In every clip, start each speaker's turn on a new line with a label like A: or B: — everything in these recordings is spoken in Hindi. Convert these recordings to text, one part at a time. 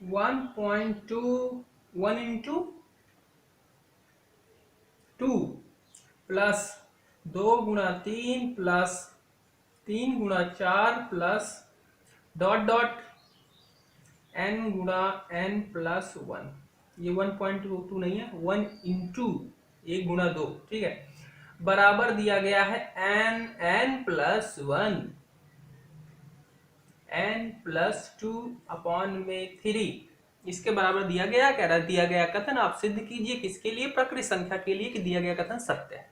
A: 1.2 1 इंटू 2 प्लस 2 गुणा 3 प्लस 3 गुणा 4 प्लस डॉट डॉट n गुणा n प्लस 1। ये 1.2 नहीं है, 1 इंटू 1 गुणा 2, ठीक है, बराबर दिया गया है n plus 1 n plus 2 upon में 3। इसके बराबर दिया गया, कह रहा दिया गया कथन आप सिद्ध कीजिए किसके लिए, प्रकृत संख्या के लिए कि दिया गया कथन सत्य है।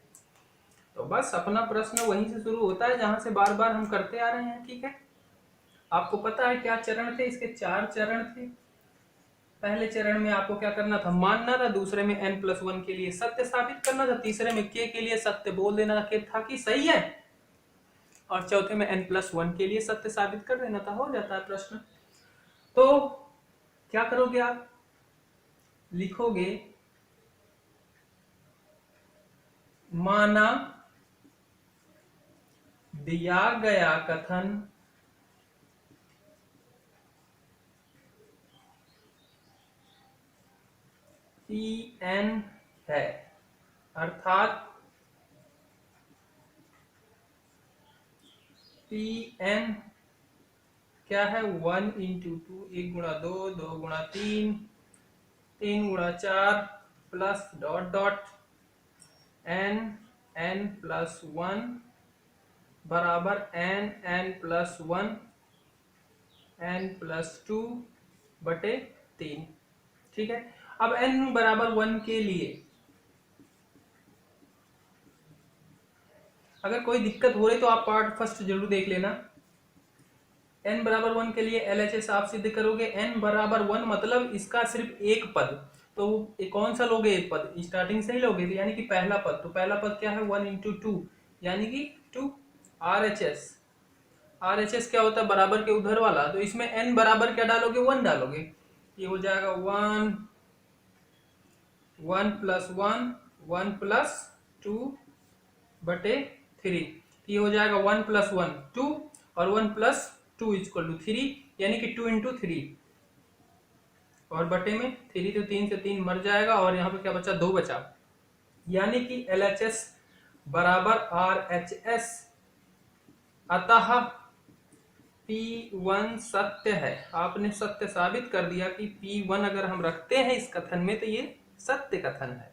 A: तो बस अपना प्रश्न वहीं से शुरू होता है जहां से बार बार हम करते आ रहे हैं, ठीक है। आपको पता है क्या चरण थे इसके, 4 चरण थे। पहले चरण में आपको क्या करना था, मानना था। दूसरे में n+1 के लिए सत्य साबित करना था। तीसरे में k के लिए सत्य बोल देना था कि सही है, और चौथे में n+1 के लिए सत्य साबित कर देना था। हो जाता है प्रश्न। तो क्या करोगे आप, लिखोगे माना दिया गया कथन Pn है, अर्थात Pn क्या है, 1 इंटू 2 1 गुणा 2 2 गुणा 3 3 गुणा 4 plus dot dot n plus 1 बराबर n प्लस 1 n प्लस 2 बटे 3, ठीक है। अब n बराबर 1 के लिए अगर कोई दिक्कत हो रही तो आप पार्ट फर्स्ट जरूर देख लेना। n बराबर 1 के लिए LHS आप सिद्ध करोगे। n बराबर 1 मतलब इसका सिर्फ एक पद, तो कौन सा लोगे, एक पद स्टार्टिंग से ही लोगे, यानी कि पहला पद। तो पहला पद क्या है, 1 इंटू 2 यानी कि 2। RHS क्या होता है, बराबर के उधर वाला। तो इसमें n बराबर क्या डालोगे, 1 डालोगे। ये हो जाएगा 1 1 प्लस 1 1 प्लस 2 बटे 3। ये हो जाएगा 1 प्लस 1 2 और 1 प्लस 2 इक्वल टू 3, यानी कि 2 इंटू 3 और बटे में 3, तो 3 से 3 मर जाएगा और यहाँ पे क्या बचा, 2 बचा। यानी कि LHS बराबर RHS, अतः P1 सत्य है। आपने सत्य साबित कर दिया कि P1 अगर हम रखते हैं इस कथन में तो ये सत्य कथन है।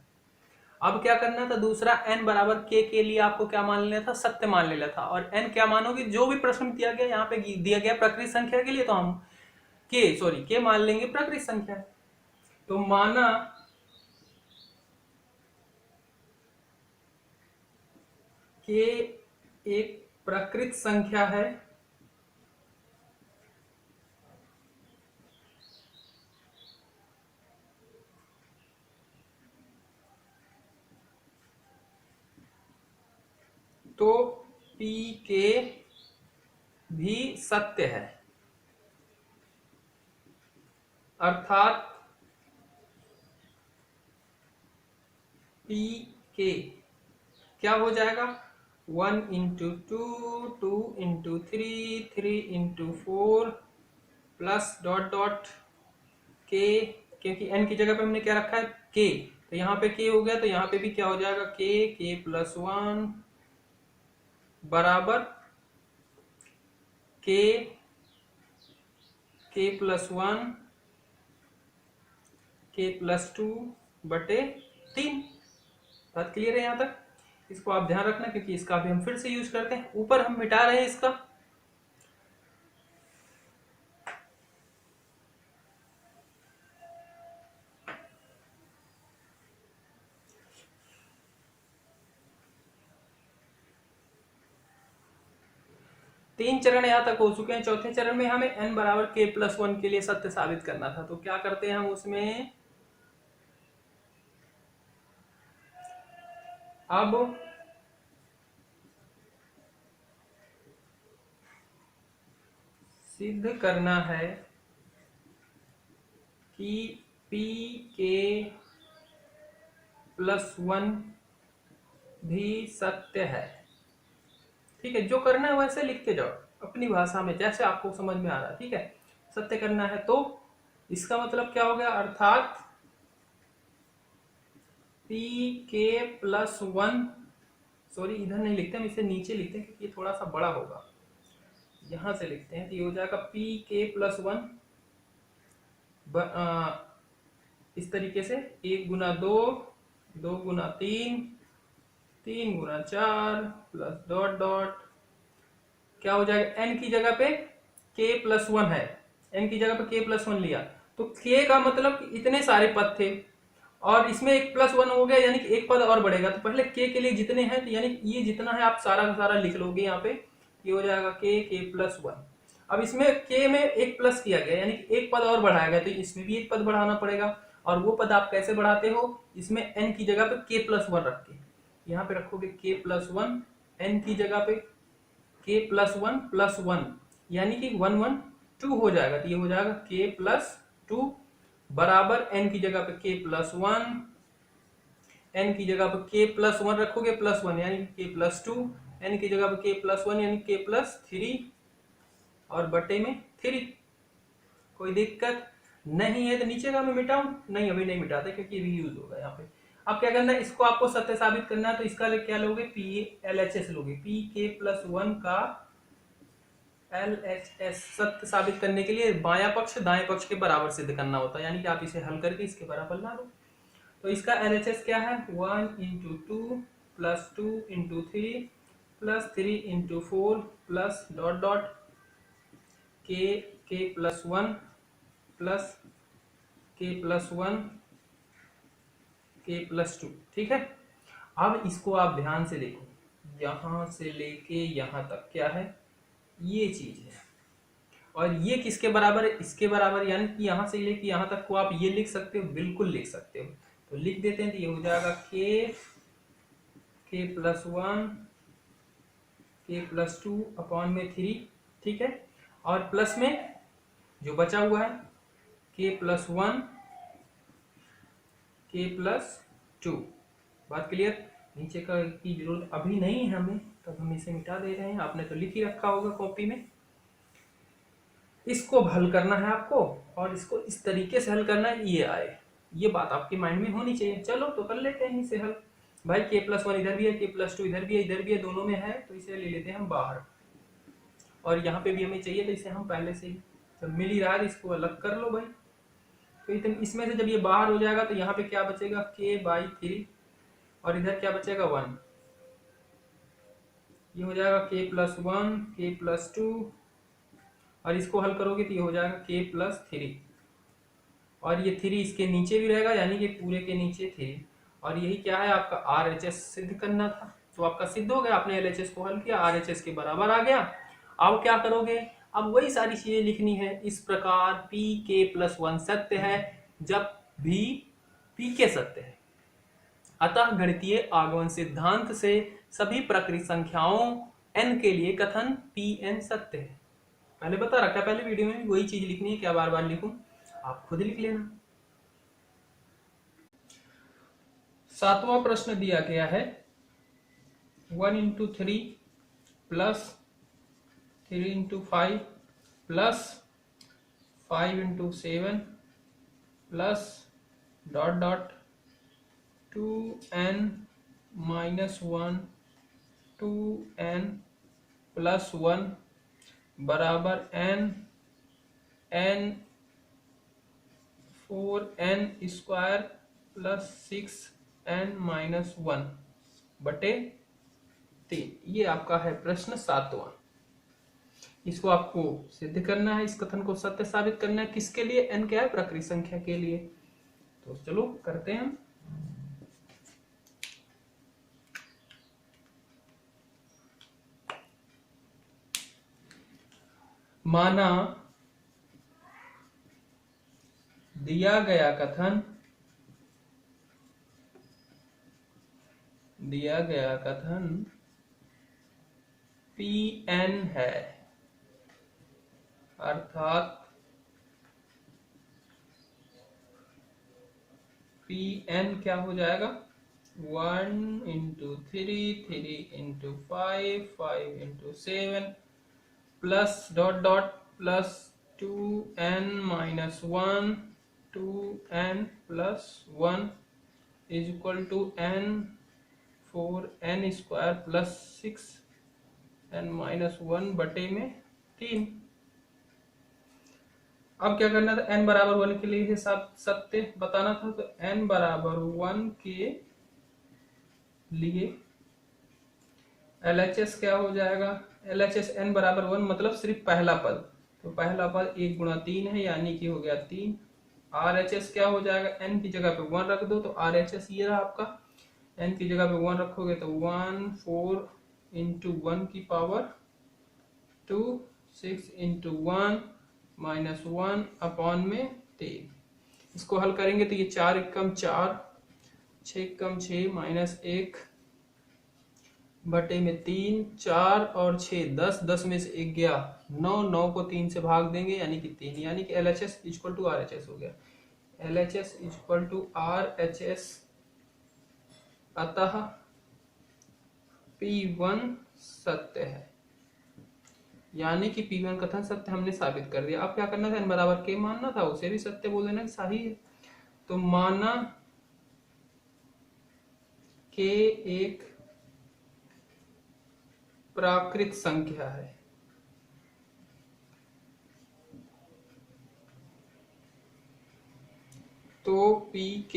A: अब क्या करना था, दूसरा n बराबर k के लिए आपको क्या मान लेना था, सत्य मान लेना था। और n क्या मानोगे, जो भी प्रश्न दिया गया यहाँ पे दिया गया प्रकृत संख्या के लिए, तो हम k मान लेंगे प्रकृत संख्या। तो माना k एक प्रकृत संख्या है, तो pk भी सत्य है, अर्थात pk क्या हो जाएगा, 1 into 2 2 into 3 3 into 4 plus dot dot k, क्योंकि n की जगह पे हमने क्या रखा है, k, तो यहाँ पे k हो गया, तो यहाँ पे भी क्या हो जाएगा, k प्लस 1 बराबर k प्लस 1 k प्लस 2 बटे 3। बात क्लियर है यहाँ तक। इसको आप ध्यान रखना क्योंकि इसका भी हम फिर से यूज करते हैं। ऊपर हम मिटा रहे हैं इसका, तीन चरण यहाँ तक हो चुके हैं। चौथे चरण में हमें n बराबर k प्लस 1 के लिए सत्य साबित करना था। तो क्या करते हैं हम उसमें, अब सिद्ध करना है कि pk प्लस 1 भी सत्य है। ठीक है, जो करना है वैसे लिखते जाओ अपनी भाषा में जैसे आपको समझ में आ रहा है। ठीक है, सत्य करना है तो इसका मतलब क्या हो गया, अर्थात पी के प्लस वन, सॉरी इधर नहीं लिखते हम, इसे नीचे लिखते हैं क्योंकि ये थोड़ा सा बड़ा होगा, यहां से लिखते हैं। तो ये हो जाएगा पी के प्लस वन इस तरीके से, 1 गुना 2, 2 गुना 3, 3 गुना 4 प्लस डॉट डॉट, क्या हो जाएगा, n की जगह पे k प्लस वन है, n की जगह पे k प्लस वन लिया, तो k का मतलब इतने सारे पद थे और इसमें एक प्लस वन हो गया, यानी कि एक पद और बढ़ेगा। तो पहले k के लिए जितने हैं, तो यानी ये जितना है आप सारा का सारा लिख लोगे यहाँ पे, ये हो जाएगा k प्लस वन। अब इसमें k में एक प्लस किया गया, यानी कि एक पद और बढ़ाया गया, तो इसमें भी एक पद बढ़ाना पड़ेगा। और वो पद आप कैसे बढ़ाते हो, इसमें n की जगह पे k प्लस वन रख के, यहाँ पे रखोगे k प्लस वन, n की जगह पे k प्लस वन, यानी कि 1 1 2 हो जाएगा। तो ये हो जाएगा k प्लस टू बराबर n की जगह पे k प्लस वन, n की जगह पे k प्लस वन रखोगे प्लस वन, यानी k प्लस टू, n की जगह पे k प्लस वन यानी k प्लस थ्री, और बटे में 3। कोई दिक्कत नहीं है तो नीचे का मैं मिटाऊं, नहीं अभी नहीं मिटाते क्योंकि ये भी यूज होगा यहाँ पे। अब क्या करना है, इसको आपको सत्य साबित करना है, तो इसका क्या लोगे, LHS लोगे, पी के प्लस वन का LHS सत्य साबित करने के लिए बायां पक्ष दाएं पक्ष के बराबर सिद्ध करना होता है, यानी कि आप इसे हल करके इसके बराबर ला लो। तो इसका LHS क्या है, 1 into two plus 2 into three plus 3 into 4 plus dot dot के प्लस वन प्लस के प्लस वन के प्लस टू। ठीक है, अब इसको आप ध्यान से देखो, यहां से लेके यहां तक क्या है, ये चीज है, और ये किसके बराबर है, इसके बराबर, यानी कि यहां से लेके यहां तक को आप ये लिख सकते हो, बिल्कुल लिख सकते हो। तो लिख देते हैं, तो ये हो जाएगा के प्लस वन के प्लस टू अपॉन में 3। ठीक है, और प्लस में जो बचा हुआ है के प्लस वन के प्लस टू। बात क्लियर, नीचे का की जरूरत अभी नहीं है हमें, तब हम इसे मिटा दे रहे हैं, आपने तो लिख ही रखा होगा कॉपी में। इसको हल करना है आपको, और इसको इस तरीके से हल करना है ये आए, ये बात आपके माइंड में होनी चाहिए। चलो तो कर लेते हैं इसे हल। भाई के प्लस वन इधर भी है, के प्लस टू इधर भी है, इधर भी है, दोनों में है, तो इसे ले लेते हैं हम बाहर, और यहाँ पे भी हमें चाहिए, तो इसे हम पहले से ही जब मिल ही रहा है इसको अलग कर लो भाई। तो इतने इसमें से जब ये बाहर हो जाएगा तो यहाँ पे क्या बचेगा, k/3, और इधर क्या बचेगा 1, ये हो जाएगा k प्लस वन के प्लस टू, और इसको हल करोगे तो ये हो जाएगा k प्लस थ्री, और ये 3 इसके नीचे भी रहेगा, यानी कि पूरे के नीचे 3। और यही क्या है, आपका RHS सिद्ध करना था, तो आपका सिद्ध हो गया, आपने LHS को हल किया, RHS के बराबर आ गया। अब क्या करोगे, अब वही सारी चीजें लिखनी है। इस प्रकार p k प्लस वन सत्य है जब भी p k सत्य है, अतः गणितीय आगमन सिद्धांत से सभी प्रकृत संख्याओं n के लिए कथन Pn सत्य है। पहले बता रखा है, पहले वीडियो में वही चीज लिखनी है, क्या बार बार लिखूं, आप खुद लिख लेना। सातवां प्रश्न दिया गया है 1 into 3 plus 3 into 5 plus 5 into 7 plus dot dot 2n minus 1 2n plus 1 बराबर n 4n square plus 6n minus 1 बटे 3। ये आपका है प्रश्न सातवां। इसको आपको सिद्ध करना है, इस कथन को सत्य साबित करना है। किसके लिए, n क्या है, प्रकृत संख्या के लिए। तो चलो करते हैं। माना दिया गया कथन Pn है, अर्थात Pn क्या हो जाएगा, 1 into 3 3 into 5 5 into 7 plus dot dot plus 2n-1 2n+1 is equal to n 4n² plus 6n-1 बटे में 3। अब क्या करना था, n बराबर 1 के लिए हिसाब सत्य बताना था, तो n बराबर 1 के लिए LHS क्या हो जाएगा, LHS n बराबर 1 मतलब सिर्फ पहला पद, तो पहला पद 1 गुणा 3 है यानी कि हो गया 3। RHS क्या हो जाएगा, n की जगह पे 1 रख दो तो RHS ये रहा आपका, n की जगह पे 1 रखोगे तो 1 4 इंटू 1 की पावर 2 6 इंटू 1 माइनस 1 अपॉन में 3। इसको हल करेंगे तो ये 4 एकम 4 6 एकम 6 माइनस 1 बटे में 3 4 और 6 10 10 में से 1 गया 9 9 को 3 से भाग देंगे यानी कि 3, यानी कि LHS इक्वल टू RHS हो गया। LHS इक्वल टू RHS, अतः P1 सत्य है, यानी कि P1 कथन सत्य हमने साबित कर दिया। अब क्या करना था, n बराबर k मानना था, उसे भी सत्य बोल देना कि सही है। तो माना k एक प्राकृत संख्या है, तो Pk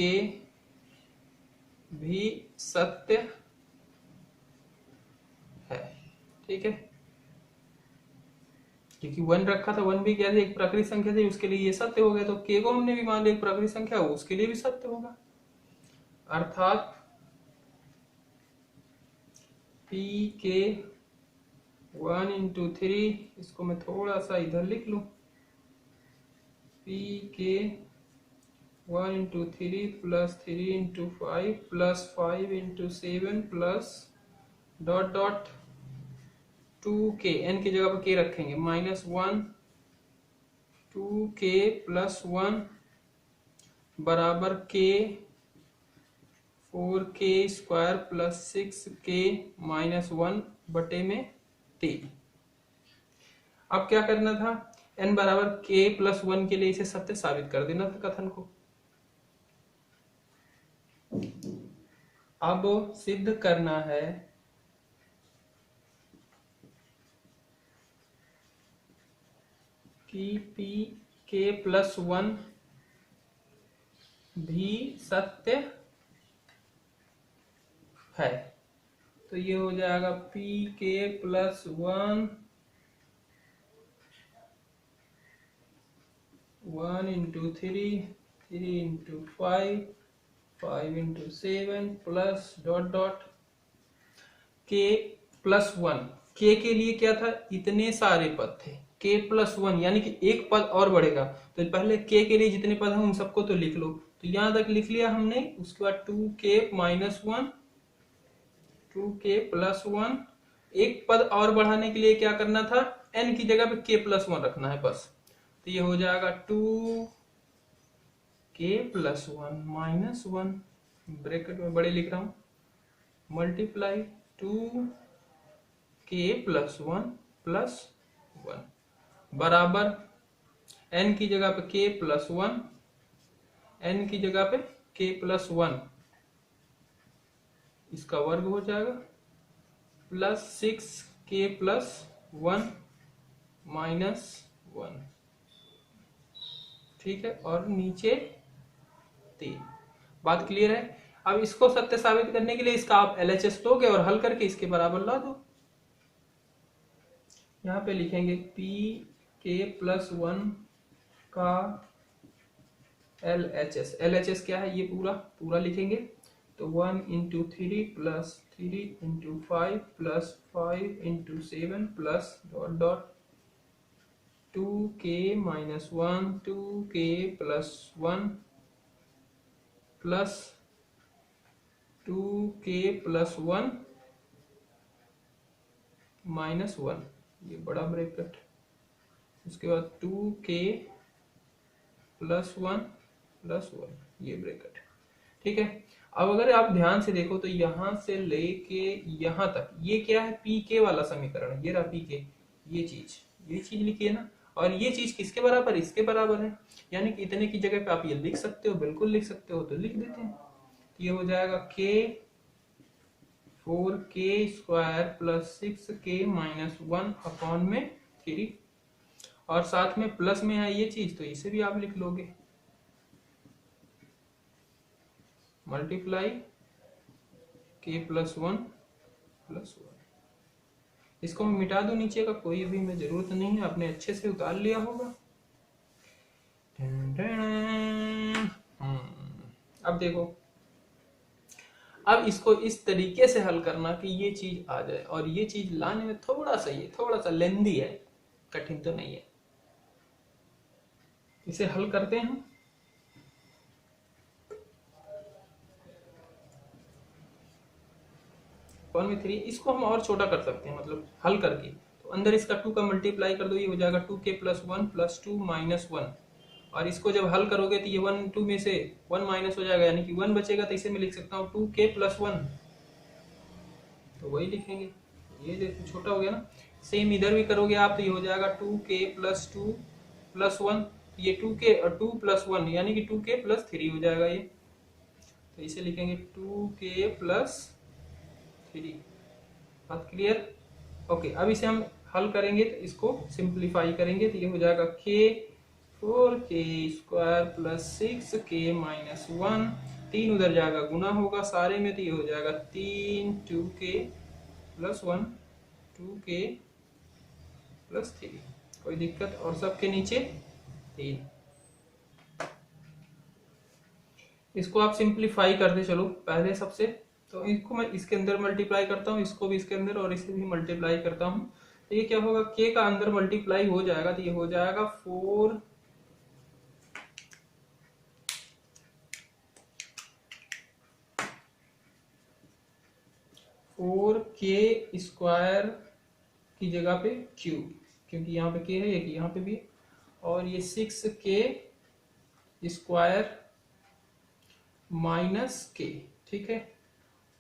A: भी सत्य है, ठीक है, क्योंकि 1 रखा था, 1 भी क्या था, एक प्राकृत संख्या थी, उसके लिए ये सत्य हो गया। तो k को हमने भी मान लिया एक प्राकृत संख्या, उसके लिए भी सत्य होगा, अर्थात Pk 1 इंटू 3, इसको मैं थोड़ा सा इधर लिख लूं, Pk 1 into 3 plus 3 into 5 plus 5 into 7 plus dot dot 2k, n की जगह पर k रखेंगे, माइनस 1 2k प्लस 1 बराबर k 4k² plus 6k minus 1 बटे में 3। अब क्या करना था, n बराबर k प्लस 1 के लिए इसे सत्य साबित कर देना था कथन को। अब सिद्ध करना है कि Pk प्लस 1 भी सत्य है, तो ये हो जाएगा Pk plus 1 1 into 3 3 into 5 5 into 7 plus dot dot k plus 1। k के लिए क्या था, इतने सारे पद थे, k प्लस 1 यानी कि एक पद और बढ़ेगा, तो पहले k के लिए जितने पद हैं उन सबको तो लिख लो, तो यहां तक लिख लिया हमने। उसके बाद 2k माइनस 1 2k प्लस 1, एक पद और बढ़ाने के लिए क्या करना था, n की जगह पे k प्लस 1 रखना है बस, तो ये हो जाएगा 2k प्लस 1 माइनस 1, ब्रैकेट में बड़े लिख रहा हूं, मल्टीप्लाई 2k प्लस 1 प्लस 1 बराबर n की जगह पे k प्लस 1, n की जगह पे k प्लस 1, इसका वर्ग हो जाएगा, प्लस 6k प्लस 1 माइनस 1, ठीक है, और नीचे 3। बात क्लियर है। अब इसको सत्य साबित करने के लिए इसका आप LHS लोगे और हल करके इसके बराबर ला दो। यहां पे लिखेंगे Pk प्लस 1 का LHS, LHS क्या है ये पूरा पूरा लिखेंगे, तो 1 into 3 plus 3 into 5 plus 5 into 7 plus dot dot 2k minus 1 2k plus 1 plus 2k plus 1 minus 1, ये बड़ा ब्रैकेट, उसके बाद 2k प्लस 1 प्लस 1, ये ब्रैकेट, ठीक है। अब अगर आप ध्यान से देखो तो यहां से लेके यहां तक ये क्या है, Pk वाला समीकरण, ये रहा Pk, ये चीज लिखी है ना। और ये चीज किसके बराबर, इसके बराबर है, यानी कि इतने की जगह पे आप ये लिख सकते हो, बिल्कुल लिख सकते हो, तो लिख देते हैं। तो ये हो जाएगा k 4k² plus 6k minus 1 upon में 3, और साथ में प्लस में है ये चीज, तो इसे भी आप लिख लोगे, मल्टीप्लाई k प्लस 1 प्लस 1। इसको मैं मिटा दूं, नीचे का कोई अभी में जरूरत नहीं है, आपने अच्छे से उतार लिया होगा। अब देखो, अब इसको इस तरीके से हल करना कि ये चीज आ जाए, और ये चीज लाने में थोड़ा सा लेंदी है, कठिन तो नहीं है। इसे हल करते हैं। वन में 3, इसको हम और छोटा कर सकते हैं, मतलब हल करके, तो अंदर इसका 2 का मल्टीप्लाई कर दो, ये हो जाएगा 2k प्लस 1 प्लस 2 माइनस 1, और इसको जब हल करोगे तो ये 1 2 में से 1 माइनस हो जाएगा, यानी कि 1 बचेगा, तो इसे मैं लिख सकता हूँ 2k प्लस 1, तो वही लिखेंगे, ये देखो छोटा हो गया ना। सेम इधर भी करोगे आप, तो ये हो जाएगा 2k प्लस 2 प्लस 1, ये 2k और 2 प्लस 1 यानी कि 2k प्लस 3 हो जाएगा ये, तो इसे लिखेंगे 2k प्लस 3। बात क्लियर? ओके, अब इसे हम हल करेंगे, तो इसको सिंप्लीफाई करेंगे, तो ये हो जाएगा k 4k² plus 6k minus 1, 3 उधर जाएगा, गुना होगा सारे में, तो ये हो जाएगा 3 2k प्लस 1 2k प्लस 3। कोई दिक्कत? और सबके नीचे 3। इसको आप सिंप्लीफाई करते चलो पहले सबसे, तो इसको मैं इसके अंदर मल्टीप्लाई करता हूँ, इसको भी इसके अंदर, और इसे भी मल्टीप्लाई करता हूँ, तो ये क्या होगा, k का अंदर मल्टीप्लाई हो जाएगा, तो ये हो जाएगा 4k² की जगह पे क्यूब, क्योंकि यहाँ पे k है, एक यहाँ पे भी, और ये 6k² माइनस k, ठीक है,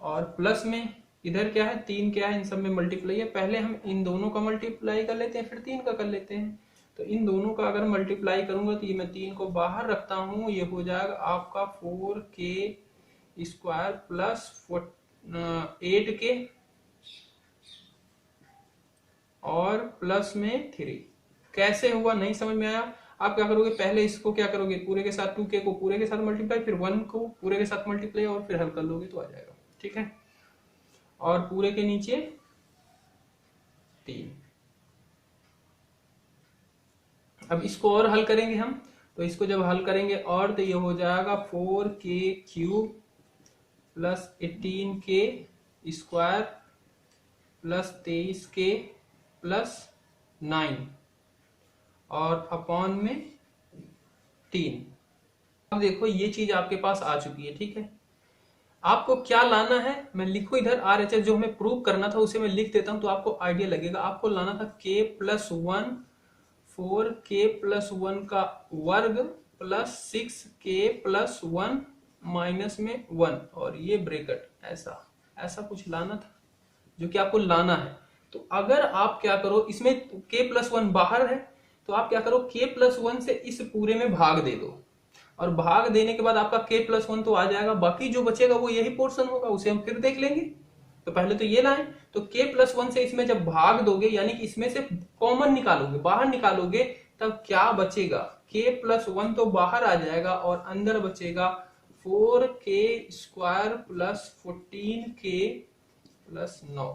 A: और प्लस में इधर क्या है, 3 क्या है, इन सब में मल्टीप्लाई है, पहले हम इन दोनों का मल्टीप्लाई कर लेते हैं, फिर 3 का कर लेते हैं। तो इन दोनों का अगर मल्टीप्लाई करूंगा, तो ये मैं 3 को बाहर रखता हूं, ये हो जाएगा आपका 4k² प्लस 8k और प्लस में 3। कैसे हुआ नहीं समझ में आया? आप क्या करोगे, पहले इसको क्या करोगे, पूरे के साथ 2k को पूरे के साथ मल्टीप्लाई, फिर 1 को पूरे के साथ मल्टीप्लाई, और फिर हल कर लोगे तो आ जाएगा, ठीक है। और पूरे के नीचे 3। अब इसको और हल करेंगे हम, तो इसको जब हल करेंगे और, तो ये हो जाएगा 4k³ plus 18k² plus 23k plus 9 और अपॉन में 3। अब देखो ये चीज आपके पास आ चुकी है, ठीक है। आपको क्या लाना है, मैं लिखू इधर RHS, जो हमें प्रूव करना था उसे मैं लिख देता हूं, तो आपको आइडिया लगेगा। आपको लाना था k प्लस 1, 4k प्लस 1 का वर्ग प्लस 6k प्लस 1 माइनस में 1, और ये ब्रैकेट, ऐसा कुछ लाना था, जो कि आपको लाना है। तो अगर आप क्या करो, इसमें k प्लस 1 बाहर है, तो आप क्या करो, k प्लस 1 से इस पूरे में भाग दे दो, और भाग देने के बाद आपका k प्लस 1 तो आ जाएगा, बाकी जो बचेगा वो यही पोर्शन होगा, उसे हम फिर देख लेंगे। तो पहले तो ये लाएं, तो k प्लस 1 से इसमें जब भाग दोगे, यानी कि इसमें से कॉमन निकालोगे, बाहर निकालोगे, तब क्या बचेगा, k प्लस 1 तो बाहर आ जाएगा, और अंदर बचेगा 4k² plus 14k plus 9,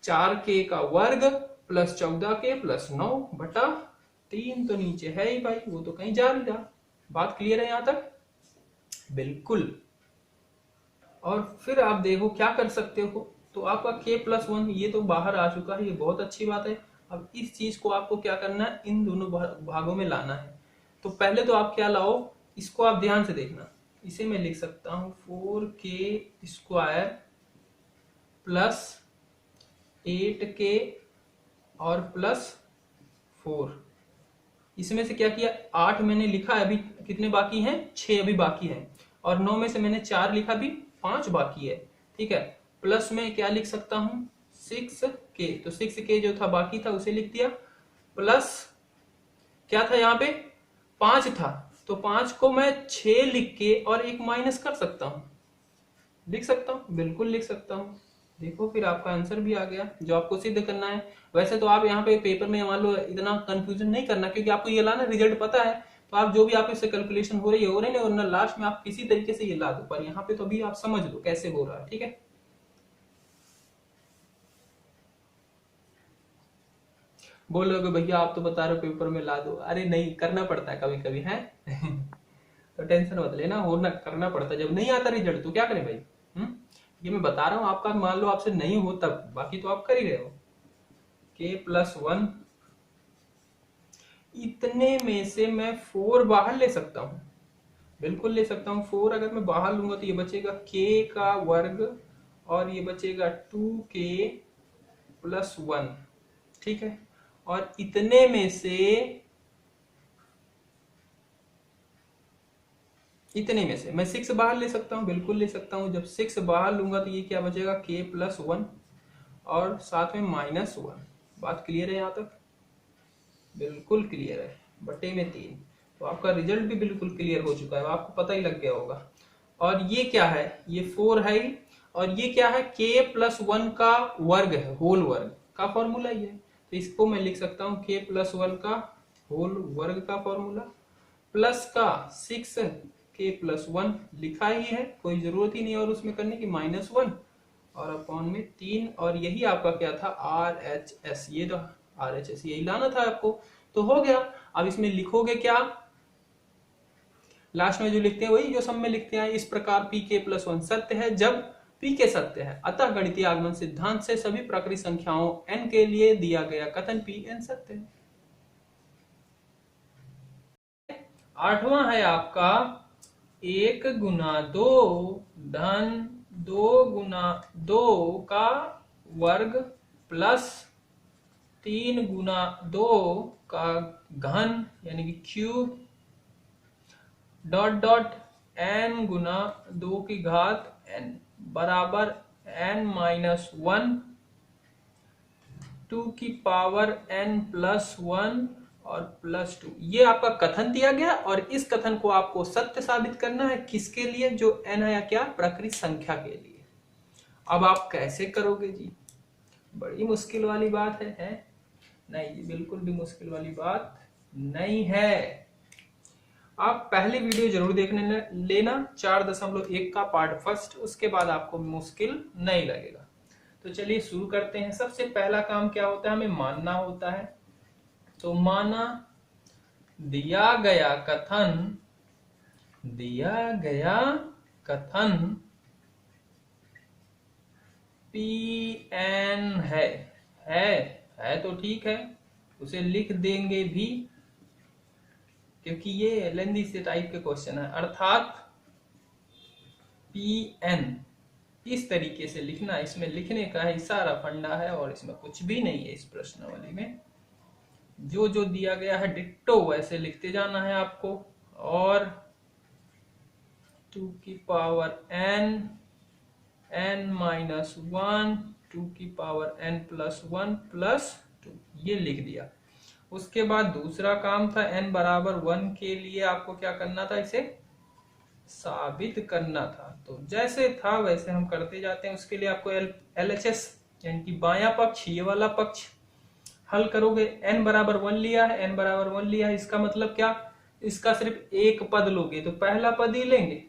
A: 4k का वर्ग प्लस 14k प्लस 9 बटा 3, तो नीचे है ही भाई, वो तो कहीं जा नहीं रहा। बात क्लियर है यहां तक? बिल्कुल। और फिर आप देखो क्या कर सकते हो, तो आपका k प्लस 1 ये तो बाहर आ चुका है, ये बहुत अच्छी बात है। अब इस चीज को आपको क्या करना है, इन दोनों भागों में लाना है। तो पहले तो आप क्या लाओ, इसको आप ध्यान से देखना, इसे मैं लिख सकता हूं 4k² प्लस 8k और प्लस 4। इसमें से क्या किया, 8 मैंने लिखा है, अभी कितने बाकी हैं, 6 अभी बाकी हैं, और 9 में से मैंने 4 लिखा, भी 5 बाकी है, ठीक है। प्लस में क्या लिख सकता हूं, 6k, तो 6k जो था बाकी था उसे लिख दिया, प्लस क्या था यहाँ पे 5 था, तो 5 को मैं 6 लिख के और एक माइनस कर सकता हूँ, लिख सकता हूँ, बिल्कुल लिख सकता हूँ। देखो फिर आपका आंसर भी आ गया जो आपको सिद्ध करना है। वैसे तो आप यहाँ पे पेपर में मान लो इतना कंफ्यूजन नहीं करना, क्योंकि आपको ये लाना रिजल्ट पता है, तो आप जो भी आप इससे कैलकुलेशन हो रही है और ना लास्ट में आप किसी तरीके से ये ला दो, पर यहाँ पे तो अभी आप समझ लो कैसे हो रहा है, ठीक है। बोलोगे भैया आप तो बता रहे हो पेपर में ला दो, अरे नहीं, करना पड़ता है कभी कभी है तो टेंशन मत लेना, होना करना पड़ता है, जब नहीं आता रिजल्ट तो क्या करें भाई। ये मैं बता रहा हूँ, आपका मान लो आपसे नहीं हो तब, बाकी तो आप कर ही रहे हो। k+1, इतने में से मैं 4 बाहर ले सकता हूँ, बिल्कुल ले सकता हूँ। 4 अगर मैं बाहर लूंगा तो ये बचेगा k का वर्ग और ये बचेगा 2k+1, ठीक है। और इतने में से मैं 6 बाहर ले सकता हूँ, बिल्कुल ले सकता हूँ। जब 6 बाहर लूंगा तो ये क्या बचेगा k+1 और साथ में -1। बात क्लियर है यहाँ तक? बिल्कुल क्लियर है, बटे में 3। तो आपका रिजल्ट भी बिल्कुल क्लियर हो चुका है, आपको पता ही लग गया होगा। और ये क्या है, ये 4 है, और ये क्या है k+1 का वर्ग है, होल वर्ग का फॉर्मूला ये है। तो इसको मैं लिख सकता हूँ k+1 का होल वर्ग का फॉर्मूला प्लस का 6k+1 लिखा ही है, कोई जरूरत ही नहीं और उसमें करने की, -1 और अपॉन में 3। और यही आपका क्या था RHS, ये जो RHS यही लाना था आपको, तो हो गया। अब इसमें लिखोगे क्या, लास्ट में जो लिखते हैं वही जो सब में लिखते हैं, इस प्रकार pk+1 सत्य है जब pk सत्य है, अतः गणितीय आगमन सिद्धांत से सभी प्राकृतिक संख्याओं n के लिए दिया गया कथन pn सत्य है। 8वां है आपका 1 गुना 2 धन 2 गुना 2 का वर्ग प्लस 3 गुना 2 का घन यानी कि क्यूब डॉट डॉट n गुना 2 की घात n बराबर n-1 2 की पावर n+1 और +2। ये आपका कथन दिया गया और इस कथन को आपको सत्य साबित करना है, किसके लिए, जो n है या क्या, प्राकृतिक संख्या के लिए। अब आप कैसे करोगे जी, बड़ी मुश्किल वाली बात है? नहीं जी, बिल्कुल भी मुश्किल वाली बात नहीं है। आप पहले वीडियो जरूर देखने लेना, 4.1 का पार्ट फर्स्ट, उसके बाद आपको मुश्किल नहीं लगेगा। तो चलिए शुरू करते हैं। सबसे पहला काम क्या होता है, हमें मानना होता है। तो माना दिया गया कथन Pn है तो ठीक है, उसे लिख देंगे भी, क्योंकि ये लेंदी से टाइप के क्वेश्चन है। अर्थात Pn इस तरीके से लिखना, इसमें लिखने का ही सारा फंडा है और इसमें कुछ भी नहीं है। इस प्रश्नावली में जो जो दिया गया है डिट्टो वैसे लिखते जाना है आपको। और 2 की पावर n-1 2 की पावर n+1 +2 ये लिख दिया। उसके बाद दूसरा काम था n बराबर 1 के लिए आपको क्या करना था, इसे साबित करना था। तो जैसे था वैसे हम करते जाते हैं। उसके लिए आपको LHS यानी कि बायां पक्ष, ये वाला पक्ष हल करोगे। n बराबर 1 लिया है, n बराबर 1 लिया है, इसका मतलब क्या, इसका सिर्फ एक पद लोगे तो पहला पद ही लेंगे,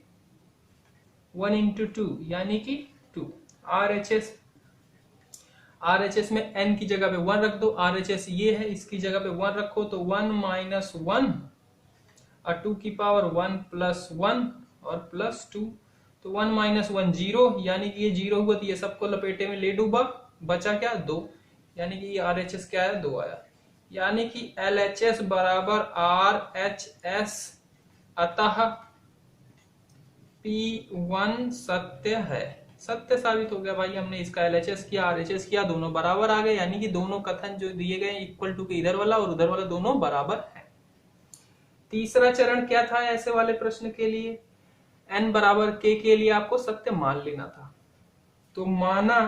A: 1 × 2 यानी कि 2। RHS में n की जगह पे 1 रख दो, RHS ये है, इसकी जगह पे 1 रखो तो 1 - 1 और 2 की पावर 1+1 और +2। तो 1 - 1 0, यानी कि ये 0 हुआ तो ये सबको लपेटे में ले डूबा, बचा क्या 2, यानी कि ये RHS क्या है 2 आया। यानी कि LHS बराबर RHS, अतः P1 सत्य है। सत्य साबित हो गया भाई, हमने इसका LHS किया, RHS किया, दोनों बराबर आ गए, यानी कि दोनों कथन जो दिए गए इक्वल टू के इधर वाला और उधर वाला दोनों बराबर है। तीसरा चरण क्या था ऐसे वाले प्रश्न के लिए, n बराबर k के लिए आपको सत्य मान लेना था। तो माना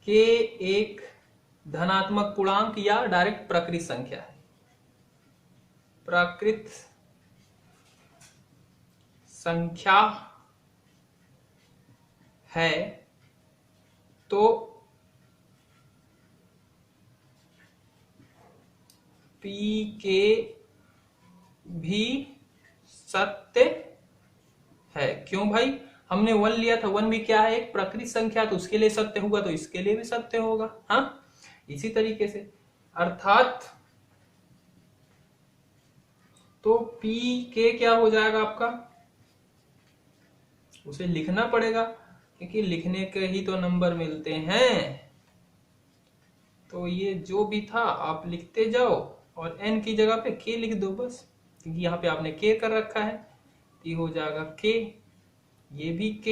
A: k एक धनात्मक पूर्णांक या डायरेक्ट प्रकृत संख्या है, प्राकृत संख्या है तो P के भी सत्य है। क्यों भाई? हमने 1 लिया था, 1 भी क्या है? एक प्रकृत संख्या, तो उसके लिए सत्य होगा तो इसके लिए भी सत्य होगा। हाँ, इसी तरीके से अर्थात तो P के क्या हो जाएगा आपका, उसे लिखना पड़ेगा क्योंकि लिखने के ही तो नंबर मिलते हैं। तो ये जो भी था आप लिखते जाओ और n की जगह पे k लिख दो बस, क्योंकि यहाँ पे आपने k कर रखा है। ये हो जाएगा k, ये भी k,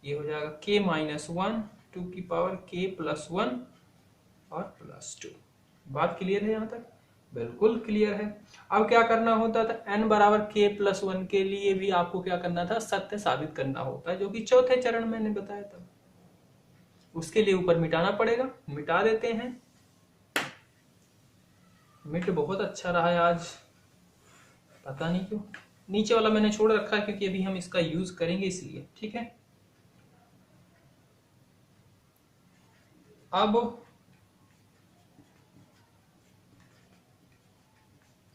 A: ये हो जाएगा k -1 2 की पावर k +1 और +2। बात क्लियर है यहाँ तक? बिल्कुल क्लियर है। अब क्या करना होता था, n बराबर k +1 के लिए भी आपको क्या करना था, सत्य साबित करना होता है, जो कि चौथे चरण मैंने बताया था। उसके लिए ऊपर मिटाना पड़ेगा, मिटा देते हैं। मिट बहुत अच्छा रहा है आज, पता नहीं क्यों। नीचे वाला मैंने छोड़ रखा है क्योंकि अभी हम इसका यूज करेंगे इसलिए, ठीक है। अब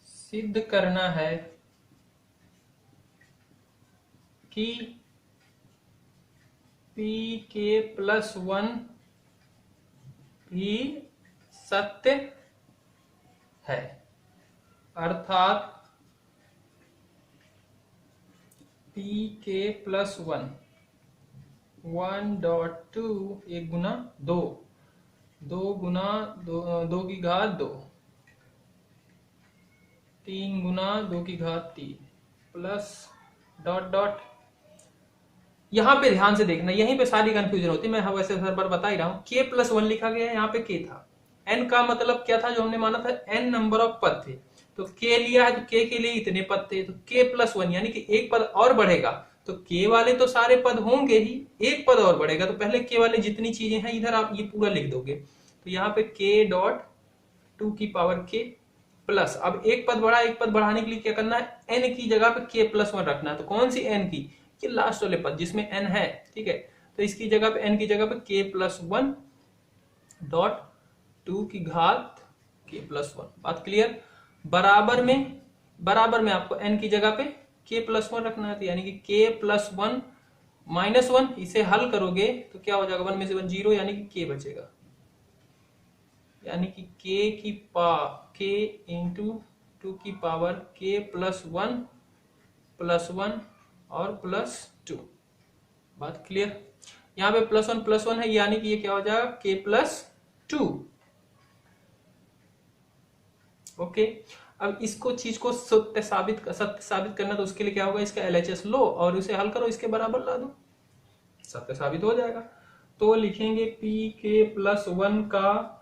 A: सिद्ध करना है कि P के +1 भी सत्य है, अर्थात P के +1 1.2 1 गुना 2 2 गुना 2 की घात 2 3 गुना 2 की घात 3 प्लस डॉट डॉट। यहां पे ध्यान से देखना, यहीं पे सारी कंफ्यूजन होती है। मैं वैसे हर बार बता ही रहा हूं, k +1 लिखा गया है, यहाँ पे k था। n का मतलब क्या था, जो हमने माना था n नंबर ऑफ पद थे, तो k लिया है तो k के लिए इतने पद थे, तो k +1 यानी कि एक पद और बढ़ेगा, तो k वाले तो सारे पद होंगे ही, एक पद और बढ़ेगा, तो पहले k वाले जितनी चीजें हैं इधर आप ये पूरा लिख दोगे। तो यहाँ पे k डॉट 2 की पावर k प्लस, अब एक पद बढ़ा, एक पद बढ़ाने के लिए क्या करना है, n की जगह पे k +1 रखना है। तो कौन सी n की, कि लास्ट वाले पद जिसमें n है, ठीक है। तो इसकी जगह पे n की जगह पे k +1 डॉट 2 की घात k +1। बात क्लियर? बराबर में आपको n की जगह पे k +1 रखना है, यानी कि k +1 -1, इसे हल करोगे तो क्या हो जाएगा, 1 में से 1 0, यानी कि k बचेगा, यानी कि k इंटू 2 की पावर k +1 और +2। बात क्लियर? यहाँ पे +1 है, यानी कि ये क्या हो जाएगा, k +2। ओके, अब इसको चीज को सत्य साबित करना, तो उसके लिए क्या होगा, इसका LHS लो और उसे हल करो, इसके बराबर ला दो, सत्य साबित हो जाएगा। तो लिखेंगे p के +1 का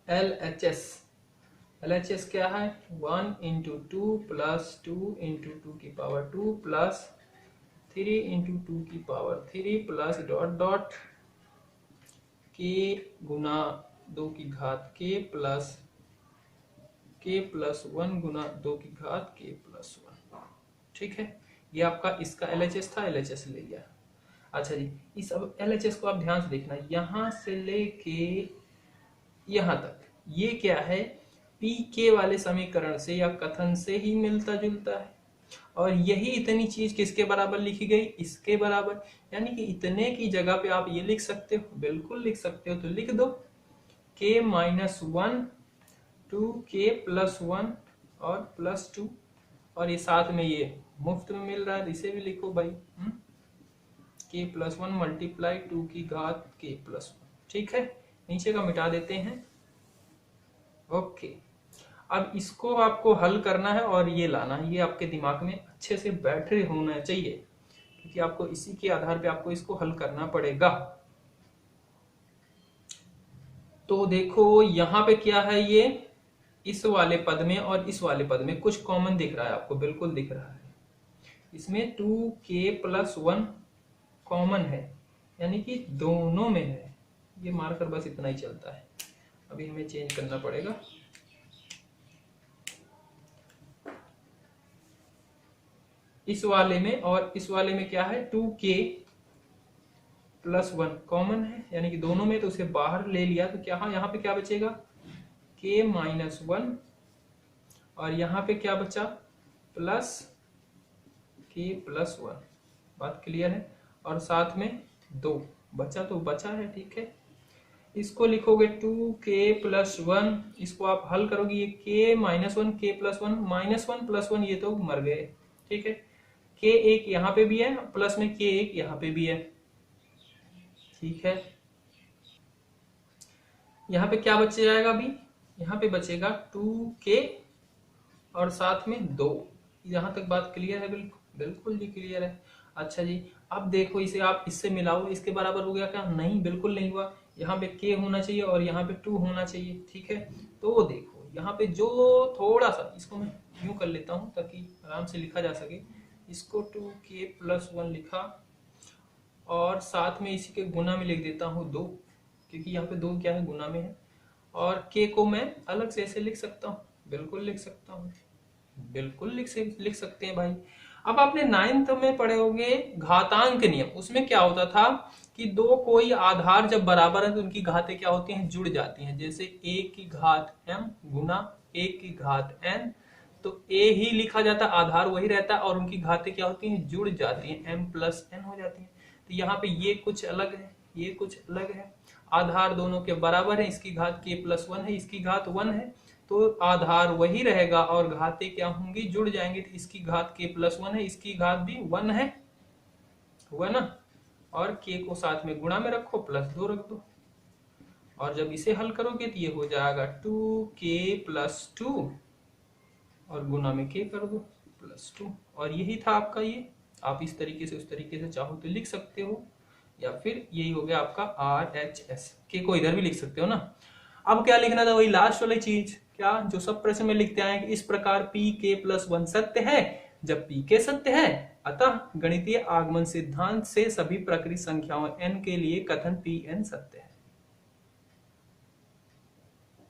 A: LHS क्या है, 1 × 2 + 2 × 2 की पावर 2 प्लस 3 × 2 की power 3 plus dot dot k गुना 2 की घात k प्लस k +1 गुना 2 की घात k +1। ठीक है, ये आपका इसका LHS था, LHS ले लिया। अच्छा जी, इस अब LHS को आप ध्यान से देखना, यहां से लेके यहां तक ये क्या है, PK वाले समीकरण से या कथन से ही मिलता जुलता है, और यही इतनी चीज किसके बराबर लिखी गई, इसके बराबर, यानी कि इतने की जगह पे आप ये लिख सकते हो, बिल्कुल लिख सकते हो, तो लिख दो k -1 2k +1 और +2, और ये साथ में ये मुफ्त में मिल रहा है, इसे भी लिखो भाई, k +1 मल्टीप्लाई 2 की घात k +1। ठीक है, नीचे का मिटा देते हैं। ओके, अब इसको आपको हल करना है और ये लाना है, ये आपके दिमाग में अच्छे से बैठे होना चाहिए, क्योंकि आपको इसी के आधार पे आपको इसको हल करना पड़ेगा। तो देखो यहाँ पे क्या है, ये इस वाले पद में और इस वाले पद में कुछ कॉमन दिख रहा है आपको, बिल्कुल दिख रहा है, इसमें 2k +1 कॉमन है, यानी कि दोनों में है, ये मार्कर बस इतना ही चलता है, अभी हमें चेंज करना पड़ेगा। इस वाले में और इस वाले में क्या है, 2k + 1 कॉमन है, यानी कि दोनों में, तो उसे बाहर ले लिया तो क्या, यहाँ पे क्या बचेगा, k - 1, और यहाँ पे क्या बचा, +k + 1। बात क्लियर है। और साथ में 2 बचा, तो बचा है, ठीक है। इसको लिखोगे 2k + 1, इसको आप हल करोगे, ये k - 1 k + 1 -1 + 1 ये तो मर गए, ठीक है। k एक यहाँ पे भी है, प्लस में k एक यहाँ पे भी है, ठीक है। यहाँ पे क्या बच जाएगा अभी, यहाँ पे बचेगा 2k और साथ में 2। यहाँ तक बात क्लियर है, बिल्कुल बिल्कुल जी क्लियर है। अच्छा जी, अब देखो इसे आप इससे मिलाओ, इसके बराबर हो गया क्या, नहीं बिल्कुल नहीं हुआ। यहाँ पे k होना चाहिए और यहाँ पे 2 होना चाहिए, ठीक है। तो देखो यहाँ पे जो थोड़ा सा, इसको मैं यूं कर लेता हूँ ताकि आराम से लिखा जा सके। इसको 2k + 1 लिखा और साथ में इसी के गुना में लिख देता हूँ 2, क्योंकि यहाँ पे 2 क्या है, गुना में है। और k को मैं अलग से ऐसे लिख सकता हूँ, बिल्कुल लिख सकता हूँ, बिल्कुल लिख सकते हैं भाई। अब आपने 9th में पढ़े होंगे घातांक नियम, उसमें क्या होता था कि दो कोई आधार जब बराबर है तो उनकी घातें क्या होती हैं, जुड़ जाती हैं। जैसे a की घात m गुना a की घात n, तो a ही लिखा जाता, आधार वही रहता और उनकी घातें क्या होती हैं, जुड़ जाती हैं, m + n हो जाती हैं। तो यहाँ पे ये कुछ अलग है, ये कुछ अलग है, आधार दोनों के बराबर है, इसकी घात k + 1 है, इसकी घात 1 है, तो आधार वही रहेगा और घातें क्या होंगी, जुड़ जाएंगे। तो इसकी घात k + 1 है, इसकी घात भी 1 है, हुआ ना। और k को साथ में गुणा में रखो, +2 रख दो, और जब इसे हल करोगे तो ये हो जाएगा 2k + 2 और गुणा में k कर दो +2। और यही था आपका ये, आप इस तरीके से उस तरीके से चाहो तो लिख सकते हो, या फिर यही हो गया आपका RHS। k को इधर भी लिख सकते हो ना। अब क्या लिखना था, वही लास्ट वाली चीज, क्या जो सब प्रश्न में लिखते आए, इस प्रकार pk + 1 सत्य है जब pk सत्य है, अतः गणितीय आगमन सिद्धांत से सभी प्रकृत संख्याओं n के लिए कथन Pn सत्य है।